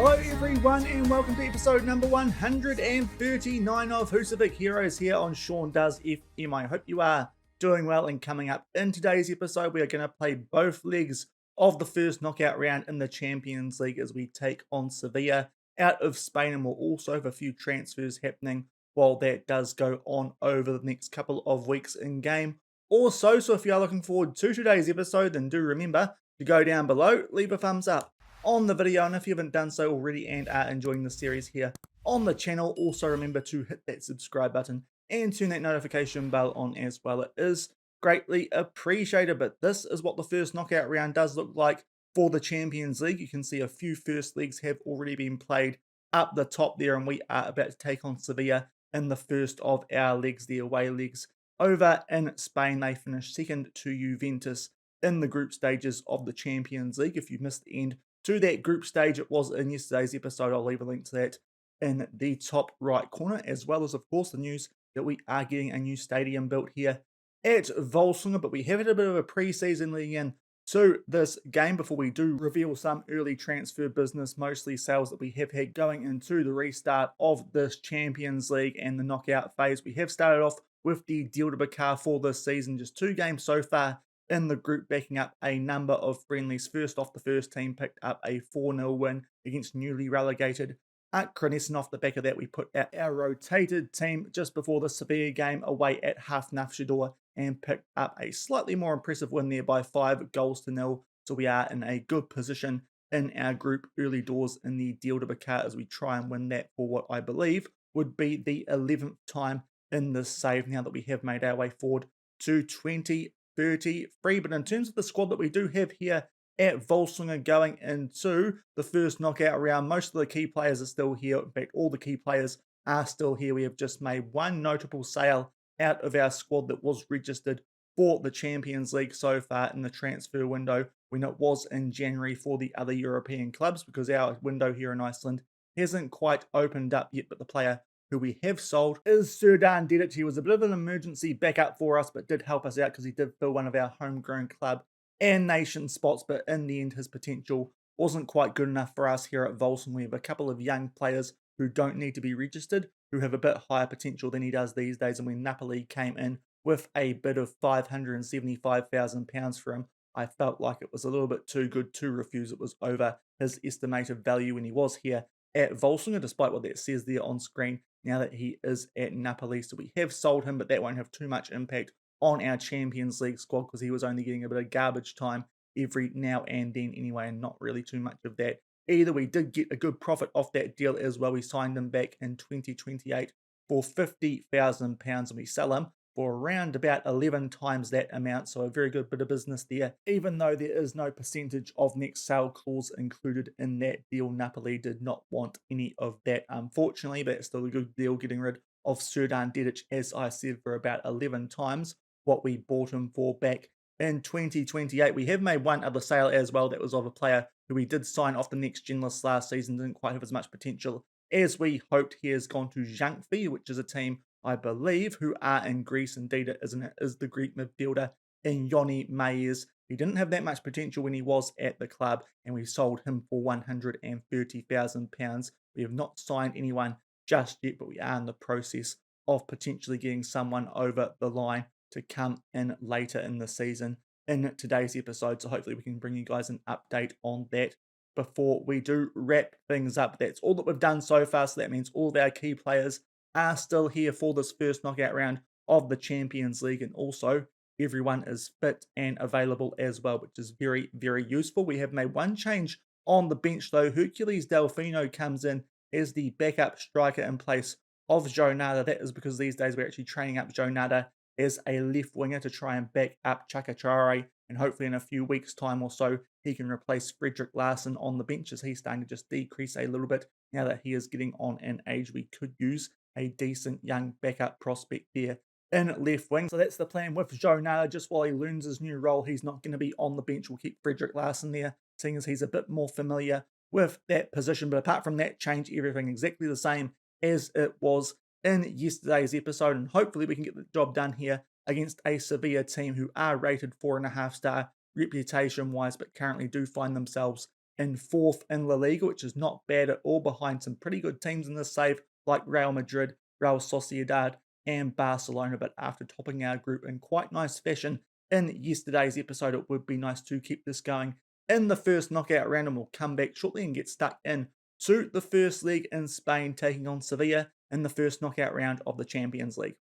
Hello everyone and welcome to episode number 139 of Husavik Heroes here on Shaun Does FM. I hope you are doing well, and coming up in today's episode we are going to play both legs of the first knockout round in the Champions League as we take on Sevilla out of Spain, and we'll also have a few transfers happening while that does go on over the next couple of weeks in game. Also, so if you are looking forward to today's episode, then do remember to go down below, leave a thumbs up on the video, and if you haven't done so already and are enjoying the series here on the channel, also remember to hit that subscribe button and turn that notification bell on as well. It is greatly appreciated. But this is what the first knockout round does look like for the Champions League. You can see a few first legs have already been played up the top there, and we are about to take on Sevilla in the first of our legs, the away legs over in Spain. They finished second to Juventus in the group stages of the Champions League. If you missed the end to that group stage, it was in yesterday's episode. I'll leave a link to that in the top right corner, as well as, of course, the news that we are getting a new stadium built here at Volsungur. But we have had a bit of a pre-season leading in to this game before we do reveal some early transfer business, mostly sales that we have had going into the restart of this Champions League and the knockout phase. We have started off with the deal to Bakar for this season, just 2 games so far in the group, backing up a number of friendlies. First off, the first team picked up a 4-0 win against newly relegated Crenesen. Off the back of that, we put out our rotated team just before the Sevilla game away at Hafnarfjordur and picked up a slightly more impressive win there by 5-0. So we are in a good position in our group early doors in the deal to Bakar as we try and win that for what I believe would be the 11th time in this save, now that we have made our way forward to 2033. But in terms of the squad that we do have here at Volsungur going into the first knockout round, most of the key players are still here. In fact, all the key players are still here. We have just made one notable sale out of our squad that was registered for the Champions League so far in the transfer window, when it was in January for the other European clubs, because our window here in Iceland hasn't quite opened up yet. But the player who we have sold is Shaun. He was a bit of an emergency backup for us, but did help us out because he did fill one of our homegrown club and nation spots. But in the end, his potential wasn't quite good enough for us here at Volsungur. We have a couple of young players who don't need to be registered, who have a bit higher potential than he does these days. And when Napoli came in with a bid of £575,000 for him, I felt like it was a little bit too good to refuse. It was over his estimated value when he was here at Volsungur, despite what that says there on screen, now that he is at Napoli. So we have sold him, but that won't have too much impact on our Champions League squad because he was only getting a bit of garbage time every now and then anyway, and not really too much of that either. We did get a good profit off that deal as well. We signed him back in 2028 for £50,000, and we sell him for around about 11 times that amount. So a very good bit of business there, even though there is no percentage of next sale clause included in that deal. Napoli did not want any of that, unfortunately, but it's still a good deal getting rid of Shaun, as I said, for about 11 times what we bought him for back in 2028. We have made one other sale as well. That was of a player who we did sign off the next gen list last season. Didn't quite have as much potential as we hoped. He has gone to Zhankfi, which is a team, I believe, who are in Greece. Indeed, it isn't it? Is the Greek midfielder in Yoni Mayers. He didn't have that much potential when he was at the club, and we sold him for £130,000. We have not signed anyone just yet, but we are in the process of potentially getting someone over the line to come in later in the season in today's episode. So hopefully we can bring you guys an update on that before we do wrap things up. That's all that we've done so far. So that means all of our key players are still here for this first knockout round of the Champions League, and also everyone is fit and available as well, which is very, very useful. We have made one change on the bench though. Hercules Delfino comes in as the backup striker in place of Jonada. That is because these days we're actually training up Jonada as a left winger to try and back up Chakachare, and hopefully in a few weeks time or so he can replace Fredrik Larsson on the bench, as he's starting to just decrease a little bit now that he is getting on in age. We could use a decent young backup prospect there in left wing. So that's the plan with Jonada. Just while he learns his new role, he's not going to be on the bench. We'll keep Fredrik Larsson there, seeing as he's a bit more familiar with that position. But apart from that change, everything exactly the same as it was in yesterday's episode, and hopefully we can get the job done here against a Sevilla team who are rated 4.5 star reputation wise, but currently do find themselves in 4th in La Liga, which is not bad at all, behind some pretty good teams in this save like Real Madrid, Real Sociedad, and Barcelona. But after topping our group in quite nice fashion in yesterday's episode, it would be nice to keep this going in the first knockout round, and we'll come back shortly and get stuck in to the first leg in Spain, taking on Sevilla in the first knockout round of the Champions League.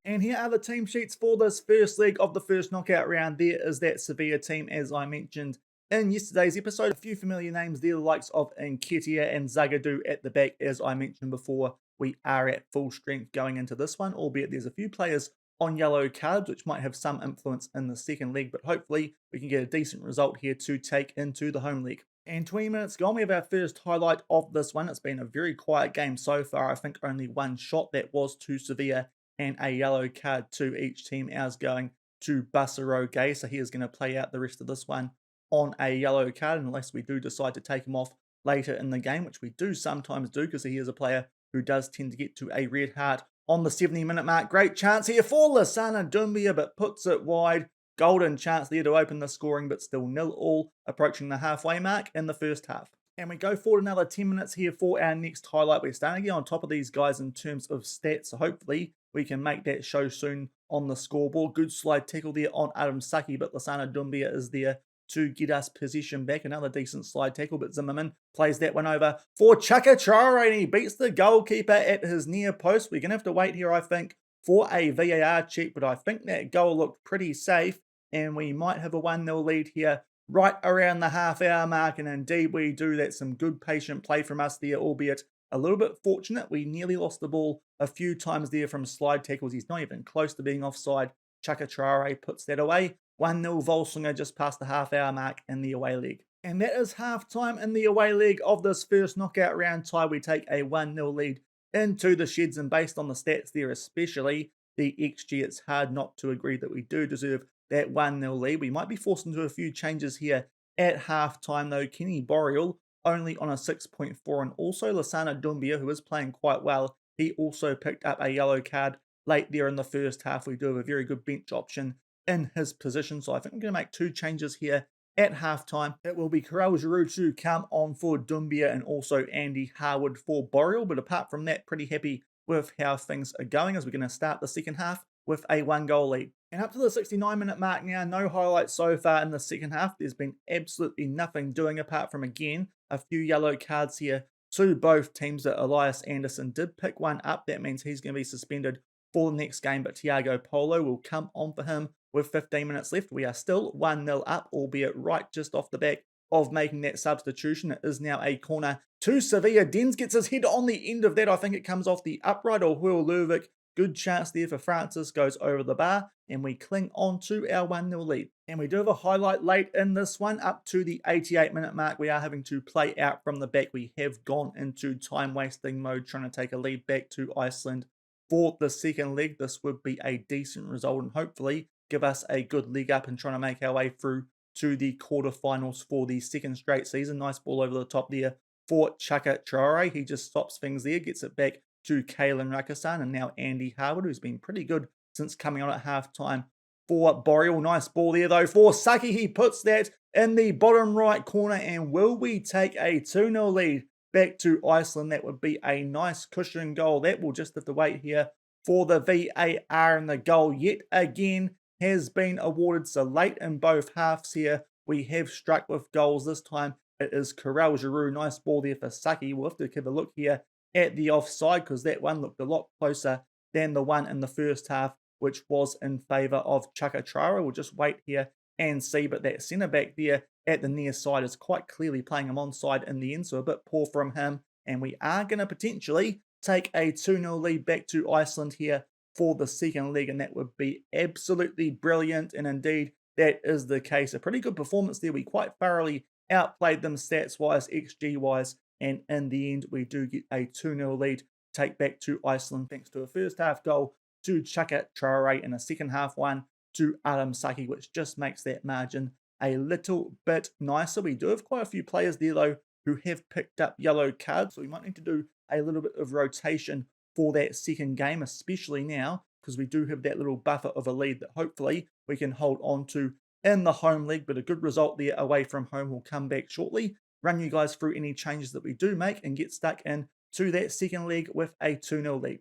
And here are the team sheets for this first leg of the first knockout round. There is that Sevilla team, as I mentioned in yesterday's episode. A few familiar names there, the likes of Nketiah and Zagadou at the back. As I mentioned before, we are at full strength going into this one, albeit there's a few players on yellow cards, which might have some influence in the second leg, but hopefully we can get a decent result here to take into the home leg. And 20 minutes gone, we have our first highlight of this one. It's been a very quiet game so far. I think only one shot that was to Sevilla and a yellow card to each team. Ours going to Basaro Gay, so he is going to play out the rest of this one on a yellow card unless we do decide to take him off later in the game, which we do sometimes do because he is a player who does tend to get to a red heart on the 70-minute mark. Great chance here for Lassana Doumbia, but puts it wide. Golden chance there to open the scoring, but still 0-0, approaching the halfway mark in the first half. And we go forward another 10 minutes here for our next highlight. We're starting to get on top of these guys in terms of stats, so hopefully we can make that show soon on the scoreboard. Good slide tackle there on Adam Saki, but Lassana Doumbia is there to get us possession back. Another decent slide tackle, but Zimmerman plays that one over for Chaka Traore, and he beats the goalkeeper at his near post. We're going to have to wait here, I think, for a VAR check, but I think that goal looked pretty safe, and we might have a 1-0 lead here right around the half-hour mark, and indeed we do. That's some good patient play from us there, albeit a little bit fortunate. We nearly lost the ball a few times there from slide tackles. He's not even close to being offside. Chaka Traore puts that away. 1-0 Volsungur just past the half-hour mark in the away leg. And that is half-time in the away leg of this first knockout round tie. We take a 1-0 lead into the sheds, and based on the stats there, especially the XG, it's hard not to agree that we do deserve that 1-0 lead. We might be forced into a few changes here at half-time though. Kenny Boreal only on a 6.4, and also Lassana Doumbia, who is playing quite well, he also picked up a yellow card late there in the first half. We do have a very good bench option in his position, so I think I'm going to make two changes here at halftime. It will be Karel Giroud to come on for Doumbia and also Andy Harwood for Boreal, but apart from that, pretty happy with how things are going as we're going to start the second half with a 1-goal lead. And up to the 69-minute mark now, no highlights so far in the second half. There's been absolutely nothing doing apart from, again, a few yellow cards here to both teams. That Elias Anderson did pick one up. That means he's going to be suspended for the next game, but Thiago Polo will come on for him with 15 minutes left. We are still 1-0 up, albeit right just off the back of making that substitution. It is now a corner to Sevilla. Dens gets his head on the end of that. I think it comes off the upright or Huel Lurvik. Good chance there for Francis, goes over the bar, and we cling on to our 1-0 lead. And we do have a highlight late in this one, up to the 88-minute mark. We are having to play out from the back. We have gone into time-wasting mode, trying to take a lead back to Iceland for the second leg. This would be a decent result and hopefully give us a good leg up and trying to make our way through to the quarterfinals for the second straight season. Nice ball over the top there for Chaka Traore. He just stops things there, gets it back to Kalen Rakasan, and now Andy Harwood, who's been pretty good since coming on at halftime for Boreal. Nice ball there though for Saki. He puts that in the bottom right corner, and will we take a 2-0 lead back to Iceland? That would be a nice cushion goal. That will just have to wait here for the VAR, and the goal yet again has been awarded. So late in both halves here, we have struck with goals. This time it is Karel Giroud. Nice ball there for Saki. We'll have to give a look here at the offside because that one looked a lot closer than the one in the first half, which was in favour of Chaka Traore. We'll just wait here and see, but that centre-back there at the near side is quite clearly playing him onside in the end, so a bit poor from him, and we are going to potentially take a 2-0 lead back to Iceland here for the second leg, and that would be absolutely brilliant, and indeed that is the case. A pretty good performance there. We quite thoroughly outplayed them stats-wise, XG-wise, and in the end, we do get a 2-0 lead, take back to Iceland, thanks to a first half goal to Chaka Traore and a second half one to Adam Saki, which just makes that margin a little bit nicer. We do have quite a few players there, though, who have picked up yellow cards, so we might need to do a little bit of rotation for that second game, especially now, because we do have that little buffer of a lead that hopefully we can hold on to in the home league, but a good result there away from home. Will come back shortly, run you guys through any changes that we do make, and get stuck in to that second leg with a 2-0 lead.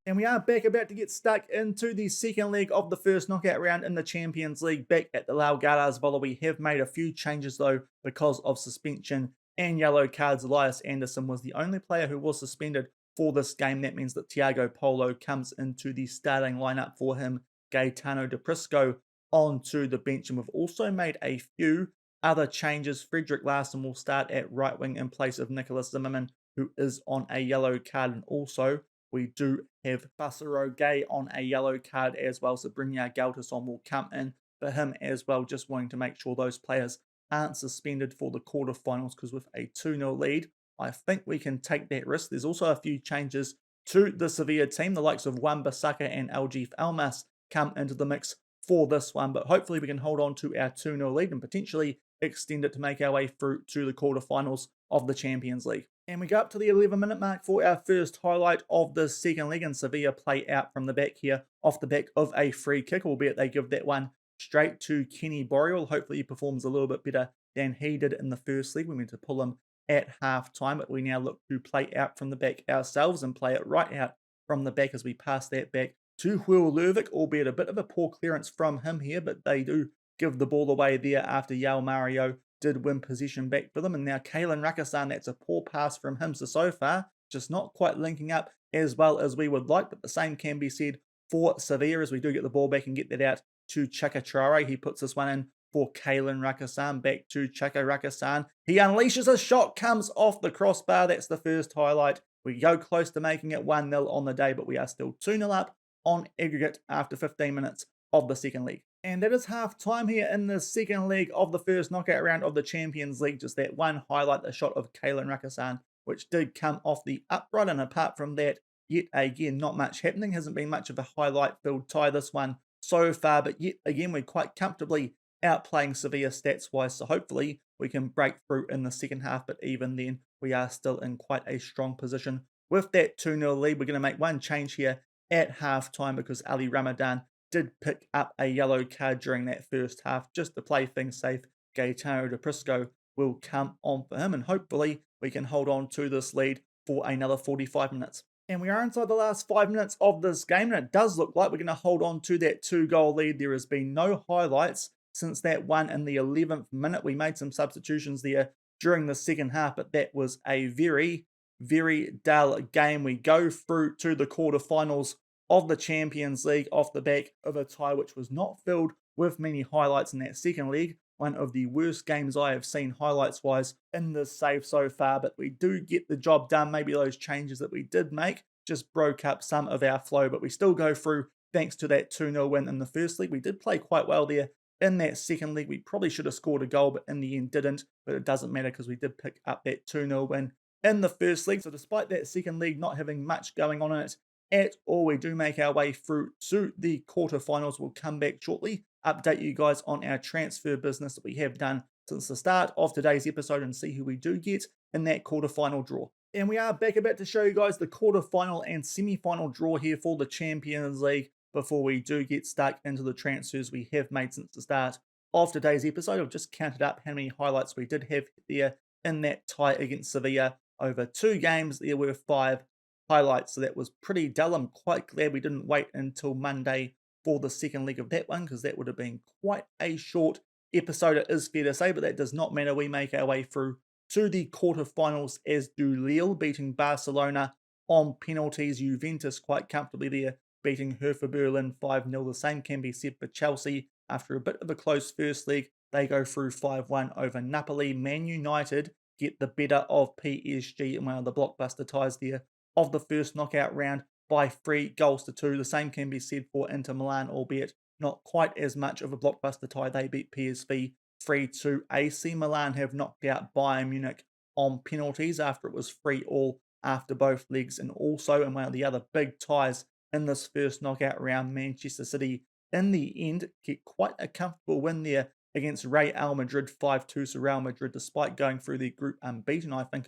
And we are back, about to get stuck into the second leg of the first knockout round in the Champions League back at the Laugaras Villa. We have made a few changes though because of suspension and yellow cards. Elias Anderson was the only player who was suspended for this game. That means that Thiago Polo comes into the starting lineup for him. Gaetano De Prisco onto the bench, and we've also made a few other changes. Frederick Larsson will start at right wing in place of Nicholas Zimmerman, who is on a yellow card, and also we do have Basaro Gay on a yellow card as well. So Brynjar Galtason will come in for him as well. Just wanting to make sure those players aren't suspended for the quarterfinals, because with a 2-0 lead, I think we can take that risk. There's also a few changes to the Sevilla team. The likes of Wan-Bissaka and Aljif Almas come into the mix for this one, but hopefully we can hold on to our 2-0 lead and potentially extend it to make our way through to the quarterfinals of the Champions League. And we go up to the 11-minute mark for our first highlight of the second leg, and Sevilla play out from the back here off the back of a free kick, albeit they give that one straight to Kenny Boreal. Hopefully he performs a little bit better than he did in the first leg. We meant to pull him at half time, but we now look to play out from the back ourselves and play it right out from the back as we pass that back to Will Lervik, albeit a bit of a poor clearance from him here, but they do give the ball away there after Yao Mario did win possession back for them. And now Kalen Rakasan, that's a poor pass from him. So far, just not quite linking up as well as we would like, but the same can be said for Sevilla as we do get the ball back and get that out to Chaka Traore. He puts this one in for Kalen Rakasan, back to Chaka Rakasan. He unleashes a shot, comes off the crossbar. That's the first highlight. We go close to making it 1-0 on the day, but we are still 2-0 up on aggregate after 15 minutes of the second leg. And that is half time here in the second leg of the first knockout round of the Champions League. Just that one highlight, the shot of Kalen Rakasan, which did come off the upright. And apart from that, yet again, not much happening. Hasn't been much of a highlight-filled tie, this one so far. But yet again, we're quite comfortably outplaying Sevilla stats-wise. So hopefully we can break through in the second half. But even then, we are still in quite a strong position. With that 2-0 lead, we're going to make one change here at half time, because Ali Ramadan did pick up a yellow card during that first half. Just to play things safe, Gaetano De Prisco will come on for him, and hopefully we can hold on to this lead for another 45 minutes. And we are inside the last 5 minutes of this game, and it does look like we're going to hold on to that 2-goal lead. There has been no highlights since that one in the 11th minute. We made some substitutions there during the second half, but that was a very, very dull game. We go through to the quarterfinals of the Champions League off the back of a tie which was not filled with many highlights in that second leg. One of the worst games I have seen highlights-wise in this save so far, but we do get the job done. Maybe those changes that we did make just broke up some of our flow, but we still go through thanks to that 2-0 win in the first league. We did play quite well there in that second league. We probably should have scored a goal, but in the end didn't, but it doesn't matter because we did pick up that 2-0 win in the first league. So despite that second league not having much going on in it at all, we do make our way through to the quarterfinals. We'll come back shortly, update you guys on our transfer business that we have done since the start of today's episode, and see who we do get in that quarterfinal draw. And we are back about to show you guys the quarterfinal and semi-final draw here for the Champions League before we do get stuck into the transfers we have made since the start of today's episode. I've just counted up how many highlights we did have there in that tie against Sevilla. Over 2 games, there were 5 highlights, so that was pretty dull. I'm quite glad we didn't wait until Monday for the second leg of that one, because that would have been quite a short episode, it is fair to say, but that does not matter. We make our way through to the quarterfinals, as do Lille, beating Barcelona on penalties. Juventus quite comfortably there, beating Hertha Berlin 5-0. The same can be said for Chelsea. After a bit of a close first leg, they go through 5-1 over Napoli. Man United get the better of PSG in one of the blockbuster ties there of the first knockout round by 3-2. The same can be said for Inter Milan, albeit not quite as much of a blockbuster tie. They beat PSV 3-2. AC Milan have knocked out Bayern Munich on penalties after it was 3-3 after both legs. And also in one of the other big ties in this first knockout round, Manchester City in the end get quite a comfortable win there against Real Madrid 5-2. So Real Madrid, despite going through their group unbeaten, I think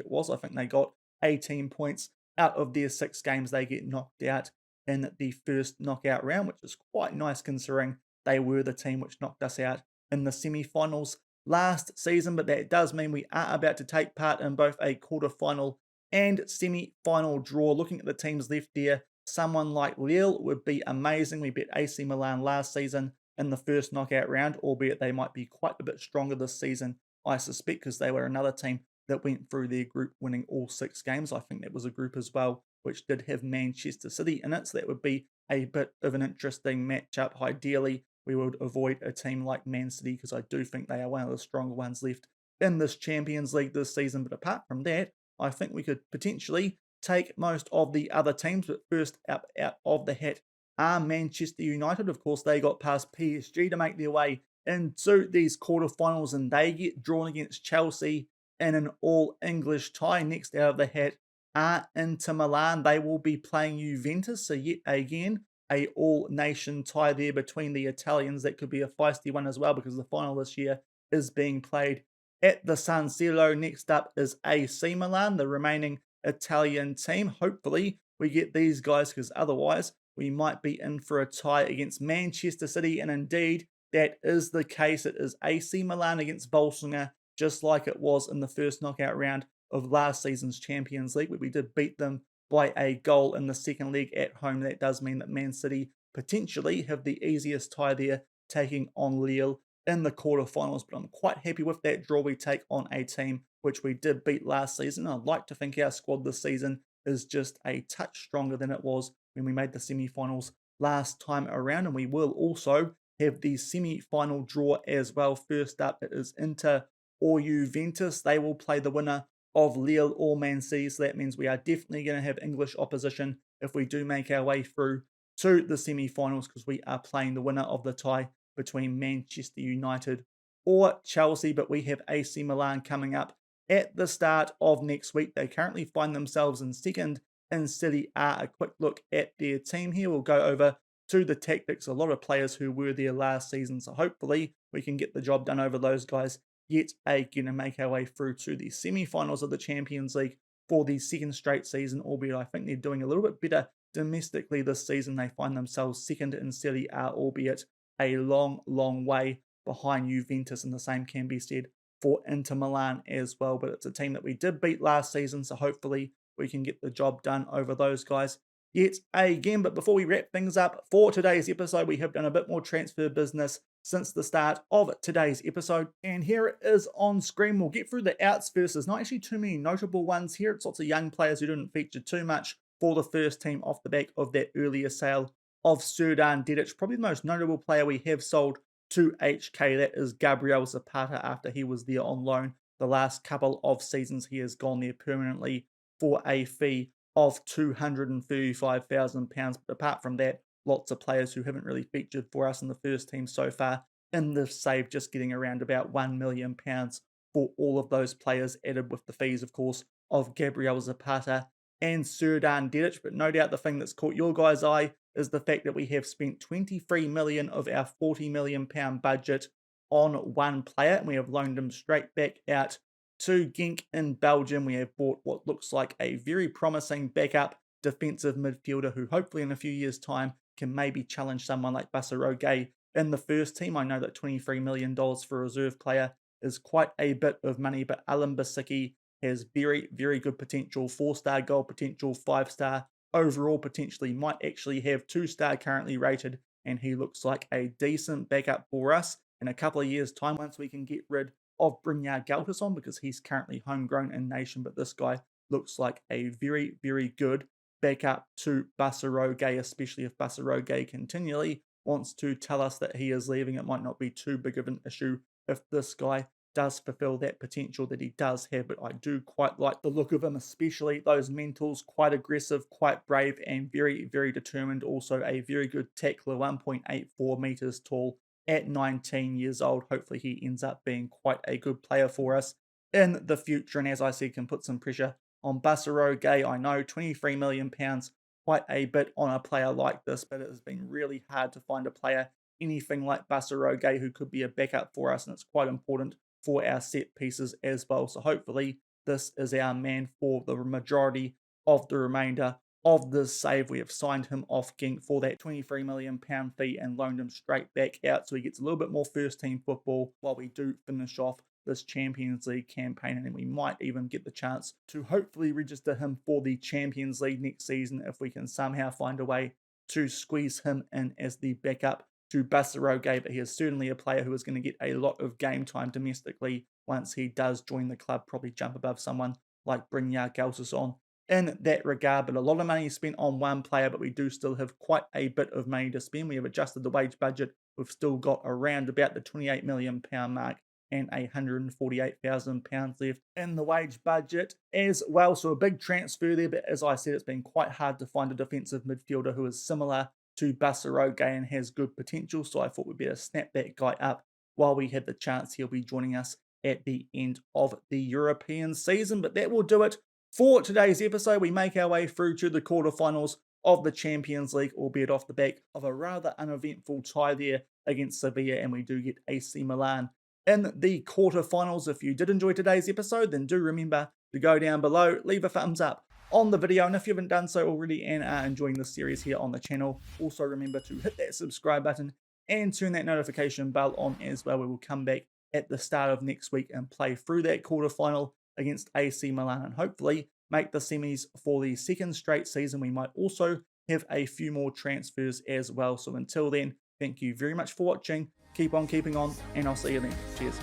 they got 18 points out of their 6 games. They get knocked out in the first knockout round, which is quite nice considering they were the team which knocked us out in the semi-finals last season. But that does mean we are about to take part in both a quarter-final and semi-final draw. Looking at the teams left there, someone like Lille would be amazing. We beat AC Milan last season in the first knockout round, albeit they might be quite a bit stronger this season, I suspect, because they were another team that went through their group winning all 6 games. I think that was a group as well which did have Manchester City in it, so that would be a bit of an interesting matchup. Ideally, we would avoid a team like Man City because I do think they are one of the stronger ones left in this Champions League this season. But apart from that, I think we could potentially take most of the other teams. But first up out of the hat are Manchester United. Of course, they got past PSG to make their way into these quarterfinals, and they get drawn against Chelsea in an all-English tie. Next out of the hat are Inter Milan. They will be playing Juventus, so yet again, a all-nation tie there between the Italians. That could be a feisty one as well, because the final this year is being played at the San Siro. Next up is AC Milan, the remaining Italian team. Hopefully, we get these guys, because otherwise, we might be in for a tie against Manchester City, and indeed, that is the case. It is AC Milan against Volsungur, just like it was in the first knockout round of last season's Champions League, where we did beat them by a goal in the second leg at home. That does mean that Man City potentially have the easiest tie there, taking on Lille in the quarterfinals. But I'm quite happy with that draw. We take on a team which we did beat last season. I'd like to think our squad this season is just a touch stronger than it was when we made the semi-finals last time around. And we will also have the semi-final draw as well. First up, it is Inter or Juventus. They will play the winner of Lille or Man City, so that means we are definitely going to have English opposition if we do make our way through to the semi-finals, because we are playing the winner of the tie between Manchester United or Chelsea. But we have AC Milan coming up at the start of next week. They currently find themselves in second in Serie A. A quick look at their team here. We'll go over to the tactics. A lot of players who were there last season, so hopefully we can get the job done over those guys yet again and make our way through to the semi-finals of the Champions League for the second straight season, albeit I think they're doing a little bit better domestically this season. They find themselves second in Serie A, albeit a long, long way behind Juventus, and the same can be said for Inter Milan as well. But it's a team that we did beat last season, so hopefully we can get the job done over those guys yet again. But before we wrap things up for today's episode, we have done a bit more transfer business since the start of today's episode, and here it is on screen. We'll get through the outs first. There's not actually too many notable ones here. It's lots of young players who didn't feature too much for the first team off the back of that earlier sale of Shaun. Probably the most notable player we have sold to HK. That is Gabriel Zapata. After he was there on loan the last couple of seasons, he has gone there permanently for a fee of £235,000. But apart from that, lots of players who haven't really featured for us in the first team so far in this save, just getting around about £1 million for all of those players, added with the fees, of course, of Gabriel Zapata and Serdar Dedic. But no doubt the thing that's caught your guys' eye is the fact that we have spent 23 million of our £40 million budget on one player, and we have loaned him straight back out to Genk in Belgium. We have bought what looks like a very promising backup defensive midfielder who hopefully in a few years' time can maybe challenge someone like Basaroge in the first team. I know that $23 million for a reserve player is quite a bit of money, but Alan Basicki has very, very good potential, 4-star goal potential, 5-star overall potentially, might actually have 2-star currently rated, and he looks like a decent backup for us in a couple of years' time once we can get rid of Brynjar Galtason, because he's currently homegrown in nation. But this guy looks like a very, very good backup to Basaroge, especially if Basaroge continually wants to tell us that he is leaving. It might not be too big of an issue if this guy does fulfill that potential that he does have. But I do quite like the look of him, especially those mentals, quite aggressive, quite brave, and very, very determined. Also a very good tackler, 1.84 meters tall at 19 years old. Hopefully he ends up being quite a good player for us in the future, and as I said, can put some pressure on Basaroge. I know £23 million, quite a bit on a player like this, but it has been really hard to find a player anything like Basaroge who could be a backup for us, and it's quite important for our set pieces as well. So hopefully this is our man for the majority of the remainder of this save. We have signed him off Genk for that £23 million fee and loaned him straight back out, so he gets a little bit more first team football while we do finish off this Champions League campaign, and then we might even get the chance to hopefully register him for the Champions League next season if we can somehow find a way to squeeze him in as the backup to Busaroge. But he is certainly a player who is going to get a lot of game time domestically once he does join the club, probably jump above someone like Brynjar Gelsson in that regard. But a lot of money is spent on one player, but we do still have quite a bit of money to spend. We have adjusted the wage budget. We've still got around about the £28 million mark and £148,000 left in the wage budget as well. So a big transfer there, but as I said, it's been quite hard to find a defensive midfielder who is similar to Busaroge and has good potential. So I thought we'd better snap that guy up while we had the chance. He'll be joining us at the end of the European season. But that will do it for today's episode. We make our way through to the quarterfinals of the Champions League, albeit off the back of a rather uneventful tie there against Sevilla, and we do get AC Milan in the quarterfinals. If you did enjoy today's episode, then do remember to go down below, leave a thumbs up on the video, and if you haven't done so already and are enjoying this series here on the channel, also remember to hit that subscribe button and turn that notification bell on as well. We will come back at the start of next week and play through that quarterfinal against AC Milan and hopefully make the semis for the second straight season. We might also have a few more transfers as well. So until then, thank you very much for watching. Keep on keeping on, and I'll see you then. Cheers.